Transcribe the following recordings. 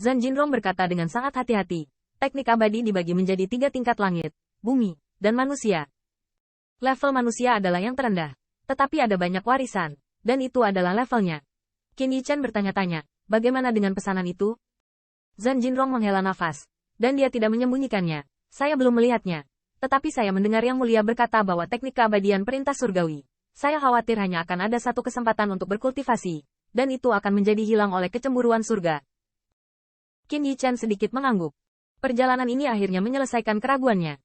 Zhan Jinrong berkata dengan sangat hati-hati. Teknik abadi dibagi menjadi 3 tingkat langit, bumi, dan manusia. Level manusia adalah yang terendah. Tetapi ada banyak warisan, dan itu adalah levelnya. Qin Yichen bertanya-tanya, bagaimana dengan pesanan itu? Zhan Jinrong menghela nafas, dan dia tidak menyembunyikannya. Saya belum melihatnya. Tetapi saya mendengar Yang Mulia berkata bahwa teknik keabadian perintah surgawi. Saya khawatir hanya akan ada satu kesempatan untuk berkultivasi, dan itu akan menjadi hilang oleh kecemburuan surga. Qin Yichen sedikit mengangguk. Perjalanan ini akhirnya menyelesaikan keraguannya.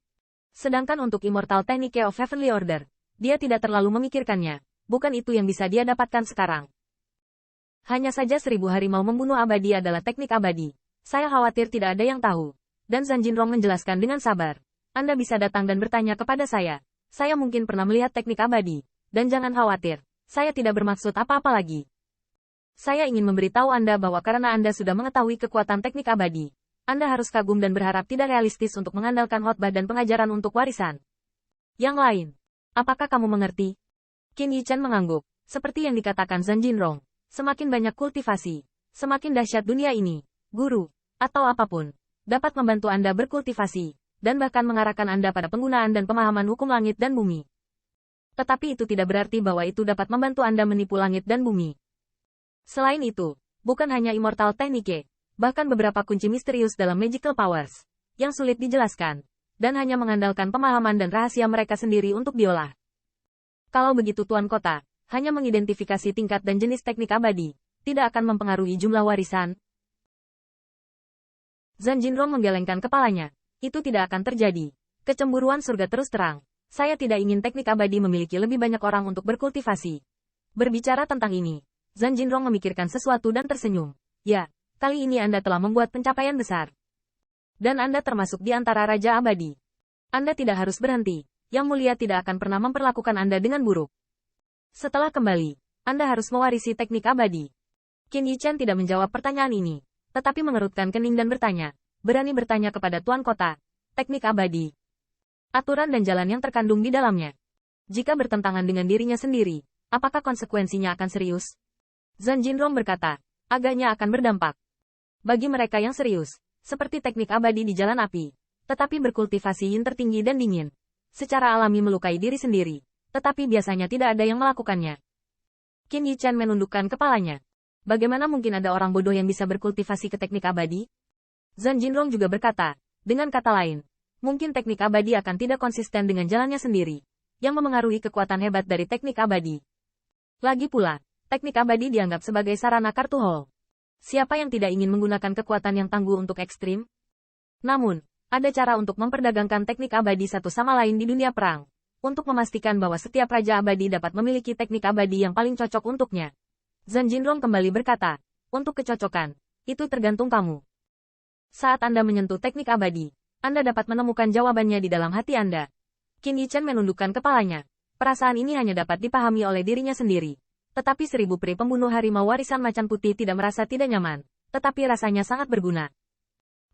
Sedangkan untuk Immortal Technique of Heavenly Order, dia tidak terlalu memikirkannya. Bukan itu yang bisa dia dapatkan sekarang. Hanya saja 1000 harimau membunuh abadi adalah teknik abadi. Saya khawatir tidak ada yang tahu. Dan Zhan Jinrong menjelaskan dengan sabar. Anda bisa datang dan bertanya kepada saya. Saya mungkin pernah melihat teknik abadi. Dan jangan khawatir, saya tidak bermaksud apa-apa lagi. Saya ingin memberitahu Anda bahwa karena Anda sudah mengetahui kekuatan teknik abadi, Anda harus kagum dan berharap tidak realistis untuk mengandalkan khotbah dan pengajaran untuk warisan. Yang lain, apakah kamu mengerti? Qin Yichen mengangguk, seperti yang dikatakan Zhan Jinrong. Semakin banyak kultivasi, semakin dahsyat dunia ini, guru, atau apapun, dapat membantu Anda berkultivasi, dan bahkan mengarahkan Anda pada penggunaan dan pemahaman hukum langit dan bumi. Tetapi itu tidak berarti bahwa itu dapat membantu Anda menipu langit dan bumi. Selain itu, bukan hanya Immortal Technique, bahkan beberapa kunci misterius dalam Magical Powers, yang sulit dijelaskan, dan hanya mengandalkan pemahaman dan rahasia mereka sendiri untuk diolah. Kalau begitu Tuan Kota, hanya mengidentifikasi tingkat dan jenis teknik abadi, tidak akan mempengaruhi jumlah warisan. Zhan Jinrong menggelengkan kepalanya. Itu tidak akan terjadi. Kecemburuan surga terus terang. Saya tidak ingin teknik abadi memiliki lebih banyak orang untuk berkultivasi. Berbicara tentang ini, Zhan Jinrong memikirkan sesuatu dan tersenyum. Ya, kali ini Anda telah membuat pencapaian besar. Dan Anda termasuk di antara Raja Abadi. Anda tidak harus berhenti. Yang Mulia tidak akan pernah memperlakukan Anda dengan buruk. Setelah kembali, Anda harus mewarisi teknik abadi. Qin Yichen tidak menjawab pertanyaan ini, tetapi mengerutkan kening dan bertanya, berani bertanya kepada Tuan Kota, teknik abadi. Aturan dan jalan yang terkandung di dalamnya. Jika bertentangan dengan dirinya sendiri, apakah konsekuensinya akan serius? Zhan Jinrong berkata, agaknya akan berdampak. Bagi mereka yang serius, seperti teknik abadi di jalan api, tetapi berkultivasi yin tertinggi dan dingin, secara alami melukai diri sendiri, tetapi biasanya tidak ada yang melakukannya. Qin Yichen menundukkan kepalanya. Bagaimana mungkin ada orang bodoh yang bisa berkultivasi ke teknik abadi? Zhan Jinrong juga berkata, dengan kata lain, mungkin teknik abadi akan tidak konsisten dengan jalannya sendiri, yang memengaruhi kekuatan hebat dari teknik abadi. Lagi pula, teknik abadi dianggap sebagai sarana kartu hall. Siapa yang tidak ingin menggunakan kekuatan yang tangguh untuk ekstrim? Namun, ada cara untuk memperdagangkan teknik abadi satu sama lain di dunia perang, untuk memastikan bahwa setiap Raja Abadi dapat memiliki teknik abadi yang paling cocok untuknya. Zhan Jinrong kembali berkata, untuk kecocokan, itu tergantung kamu. Saat Anda menyentuh teknik abadi, Anda dapat menemukan jawabannya di dalam hati Anda. Qin Yichen menundukkan kepalanya. Perasaan ini hanya dapat dipahami oleh dirinya sendiri. Tetapi 1000 peri pembunuh harimau warisan macan putih tidak merasa tidak nyaman, tetapi rasanya sangat berguna.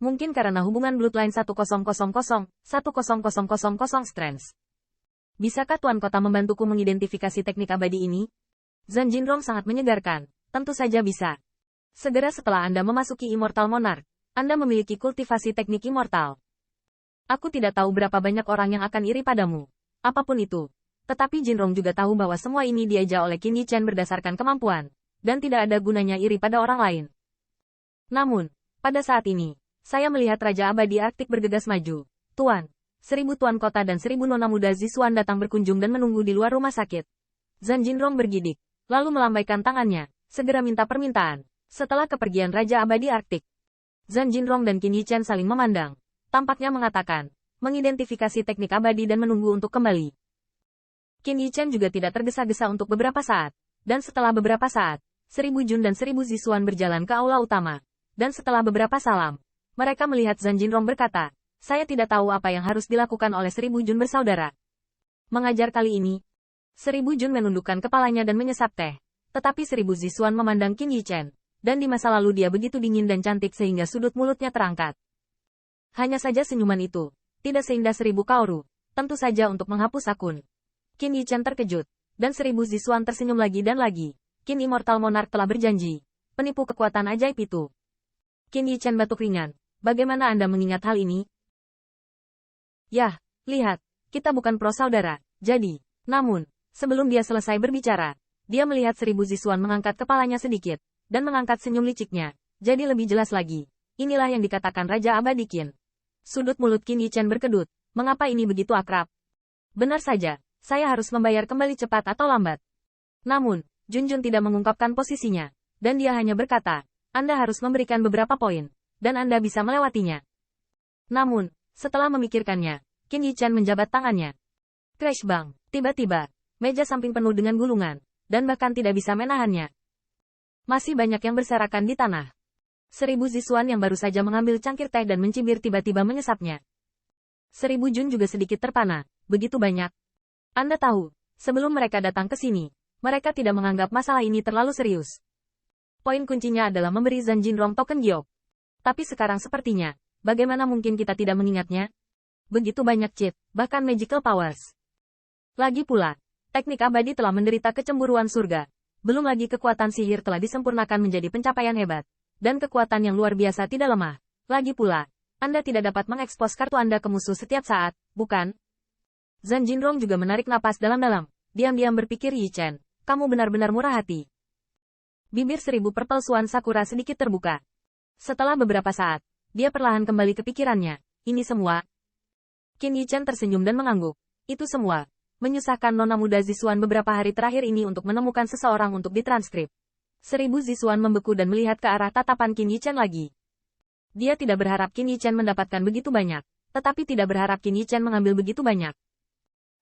Mungkin karena hubungan bloodline 1000-1000 strands. Bisakah Tuan Kota membantuku mengidentifikasi teknik abadi ini? Zhan Jinrong sangat menyegarkan. Tentu saja bisa. Segera setelah Anda memasuki Immortal Monarch, Anda memiliki kultivasi teknik immortal. Aku tidak tahu berapa banyak orang yang akan iri padamu. Apapun itu. Tetapi Jinrong juga tahu bahwa semua ini diajar oleh Qin Yichen berdasarkan kemampuan, dan tidak ada gunanya iri pada orang lain. Namun, pada saat ini, saya melihat Raja Abadi Arktik bergegas maju. Tuan, 1000 Tuan Kota dan 1000 Nona Muda Zisuan datang berkunjung dan menunggu di luar rumah sakit. Zhan Jinrong bergidik, lalu melambaikan tangannya, segera minta permintaan. Setelah kepergian Raja Abadi Arktik, Zhan Jinrong dan Qin Yichen saling memandang. Tampaknya mengatakan, mengidentifikasi teknik abadi dan menunggu untuk kembali. Qin Yichen juga tidak tergesa-gesa untuk beberapa saat, dan setelah beberapa saat, 1000 Jun dan 1000 Zisuan berjalan ke aula utama, dan setelah beberapa salam, mereka melihat Zhan Jinrong berkata, saya tidak tahu apa yang harus dilakukan oleh 1000 Jun bersaudara. Mengajar kali ini, 1000 Jun menundukkan kepalanya dan menyesap teh, tetapi 1000 Zisuan memandang Qin Yichen, dan di masa lalu dia begitu dingin dan cantik sehingga sudut mulutnya terangkat. Hanya saja senyuman itu, tidak seindah 1000 Kaoru, tentu saja untuk menghapus akun. Qin Yichen terkejut, dan 1000 Zisuan tersenyum lagi dan lagi. Qin Immortal Monarch telah berjanji. Penipu kekuatan ajaib itu. Qin Yichen batuk ringan. Bagaimana Anda mengingat hal ini? Yah, lihat, kita bukan pro saudara. Jadi, namun, sebelum dia selesai berbicara, dia melihat 1000 Zisuan mengangkat kepalanya sedikit, dan mengangkat senyum liciknya. Jadi lebih jelas lagi. Inilah yang dikatakan Raja Abadi Qin. Sudut mulut Qin Yichen berkedut. Mengapa ini begitu akrab? Benar saja, saya harus membayar kembali cepat atau lambat. Namun, Junjun tidak mengungkapkan posisinya, dan dia hanya berkata, Anda harus memberikan beberapa poin, dan Anda bisa melewatinya. Namun, setelah memikirkannya, Qin Yichen menjabat tangannya. Crash bang, tiba-tiba, meja samping penuh dengan gulungan, dan bahkan tidak bisa menahannya. Masih banyak yang berserakan di tanah. 1000 Zisuan yang baru saja mengambil cangkir teh dan mencibir tiba-tiba menyesapnya. 1000 Jun juga sedikit terpana, begitu banyak. Anda tahu, sebelum mereka datang ke sini, mereka tidak menganggap masalah ini terlalu serius. Poin kuncinya adalah memberi Zhan Jinrong token giok. Tapi sekarang sepertinya, bagaimana mungkin kita tidak mengingatnya? Begitu banyak cheat, bahkan magical powers. Lagi pula, teknik abadi telah menderita kecemburuan surga. Belum lagi kekuatan sihir telah disempurnakan menjadi pencapaian hebat. Dan kekuatan yang luar biasa tidak lemah. Lagi pula, Anda tidak dapat mengekspos kartu Anda ke musuh setiap saat, bukan? Zhan Jinrong juga menarik napas dalam-dalam. Diam-diam berpikir Yichen, kamu benar-benar murah hati. Bibir 1000 perpelsuan Sakura sedikit terbuka. Setelah beberapa saat, dia perlahan kembali ke pikirannya. Ini semua. Qin Yichen tersenyum dan mengangguk. Itu semua. Menyusahkan nona muda Zisuan beberapa hari terakhir ini untuk menemukan seseorang untuk ditranskrip. 1000 Zisuan membeku dan melihat ke arah tatapan Qin Yichen lagi. Dia tidak berharap Qin Yichen mendapatkan begitu banyak, tetapi tidak berharap Qin Yichen mengambil begitu banyak.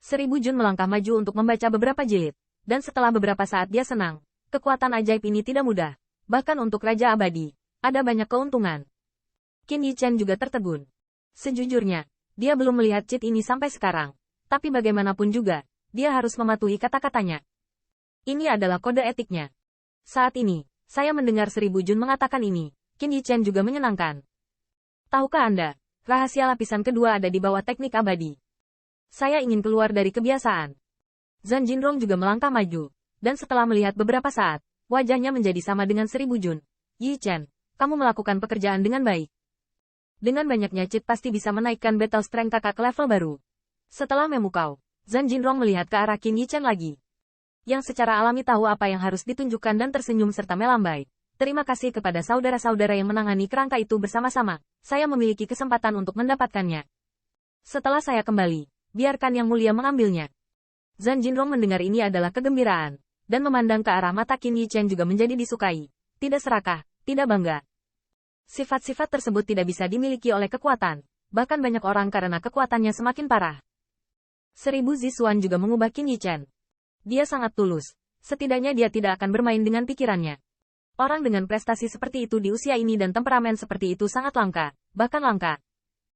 1000 Jun melangkah maju untuk membaca beberapa jilid, dan setelah beberapa saat dia senang. Kekuatan ajaib ini tidak mudah, bahkan untuk Raja Abadi, ada banyak keuntungan. Qin Yichen juga tertegun. Sejujurnya, dia belum melihat cheat ini sampai sekarang. Tapi bagaimanapun juga, dia harus mematuhi kata-katanya. Ini adalah kode etiknya. Saat ini, saya mendengar 1000 Jun mengatakan ini. Qin Yichen juga menyenangkan. Tahukah Anda, rahasia lapisan kedua ada di bawah teknik abadi. Saya ingin keluar dari kebiasaan. Zhan Jinrong juga melangkah maju, dan setelah melihat beberapa saat, wajahnya menjadi sama dengan 1000 Jun. Yichen, kamu melakukan pekerjaan dengan baik. Dengan banyaknya cheat pasti bisa menaikkan battle strength kakak ke level baru. Setelah memukau, Zhan Jinrong melihat ke arah Qin Yichen lagi. Yang secara alami tahu apa yang harus ditunjukkan dan tersenyum serta melambai. Terima kasih kepada saudara-saudara yang menangani kerangka itu bersama-sama. Saya memiliki kesempatan untuk mendapatkannya. Setelah saya kembali, biarkan Yang Mulia mengambilnya. Zhan Jinrong mendengar ini adalah kegembiraan, dan memandang ke arah mata Qin Yichen juga menjadi disukai. Tidak serakah, tidak bangga. Sifat-sifat tersebut tidak bisa dimiliki oleh kekuatan, bahkan banyak orang karena kekuatannya semakin parah. 1000 Zisuan juga mengubah Qin Yichen. Dia sangat tulus. Setidaknya dia tidak akan bermain dengan pikirannya. Orang dengan prestasi seperti itu di usia ini dan temperamen seperti itu sangat langka, bahkan langka.